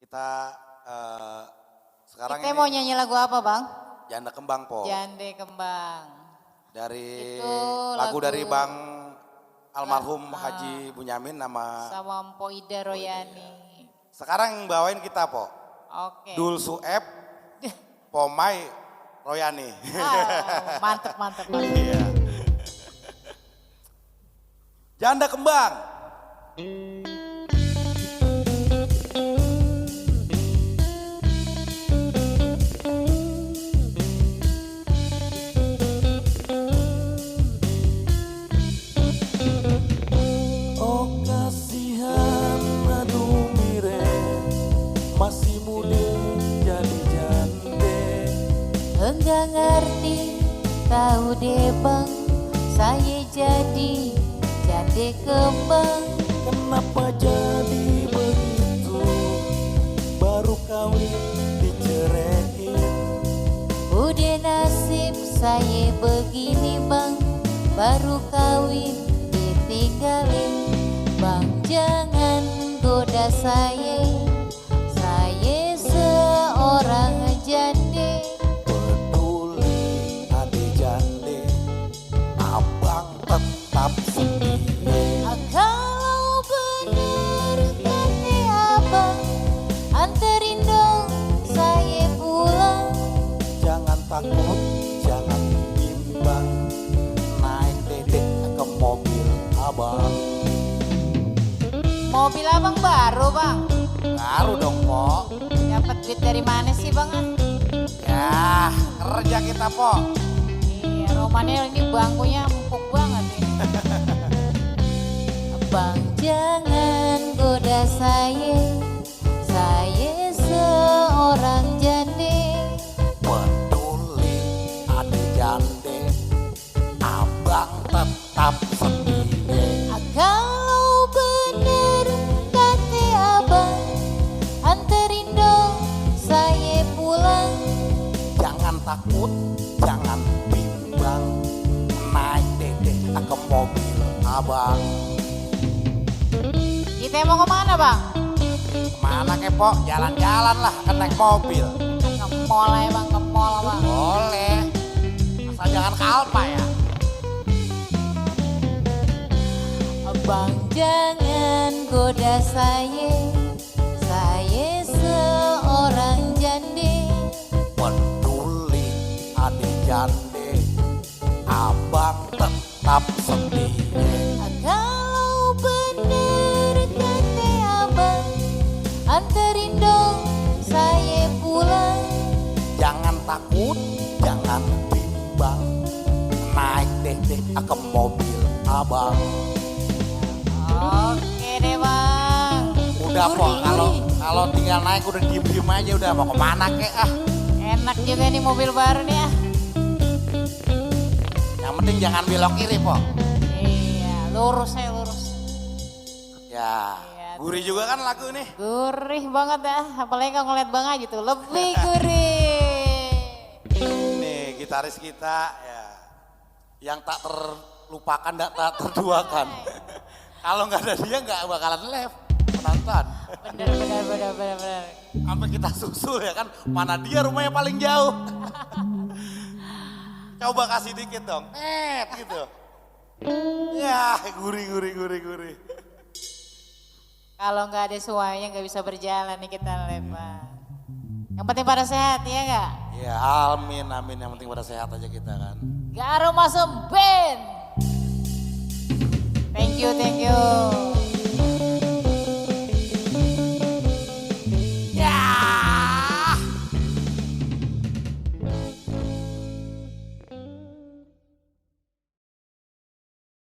Kita sekarang Kita ini mau nyanyi lagu apa bang? Janda Kembang po. Jande Kembang. Dari Itu lagu dari lagu- Bang almarhum Haji Bunyamin nama. Sama Mpo Ida Royani. Sekarang yang bawain kita po. Oke. Dul Sueb, Pomai Royani. Mantep, mantep, mantep. Iya. Janda Kembang. Oh kasihan aduh mire masih muda jadi jande. Enggak ngerti, tahu deh bang, saya jadi jande kembang. Kenapa jadi begitu? Baru kawin diceraiin. Udah nasib saya begini bang, baru kawin ditinggalin. Bang jangan goda saya seorang jande. Peduli ade jande, abang tetap sendiri. Kalau bener kata abang, anterin dong saya pulang. Jangan takut, jangan bimbang, naik dedek ke mobil abang. Mobil abang baru bang, Baru dong po. dapat duit dari mana sih bang? Ya kerja kita po. Iya, romannya ini bangkunya empuk banget ini. Bang jangan goda saya seorang jande. Peduli ade jande, abang tetap sendiri. Kalau bener kata abang, anterin dong saya pulang. Jangan takut, jangan bimbang, naik dedek ke mobil abang. Kita mau kemana bang? Mana kepo? Jalan-jalan lah kan naik mobil. Ke mall aja bang, ke mall bang. Boleh. Asal jangan ke Alfa ya. Bang jangan goda saya seorang jande. Peduli ade jande, abang tetap sendiri. Kalau bener kata abang, anterin dong saya pulang. Jangan takut, jangan bimbang, naik dedek ke mobil abang. Oke deh bang. Udah po, Gurih, kalau gurih. kalau tinggal naik udah diem-diem aja udah mau kemana kek ah. Enak juga nih mobil baru nih ya. Yang penting jangan belok kiri po. Iya, lurus saya lurus. Ya, Iya. gurih juga kan lagu nih. Gurih banget ya, apalagi kalau ngeliat bang aja tuh lebih gurih. Nih gitaris kita ya, yang tak terlupakan, tak terduakan. Kalau nggak ada dia nggak bakalan live penonton. Bener. Sampai kita susul ya kan, mana dia rumahnya paling jauh. Coba kasih dikit dong, gitu. Ya gurih. Kalau nggak ada suaranya nggak bisa berjalan nih kita live Bang. Yang penting pada sehat ya nggak? Ya amin, yang penting pada sehat aja kita kan. Garo Masem Band. Thank you.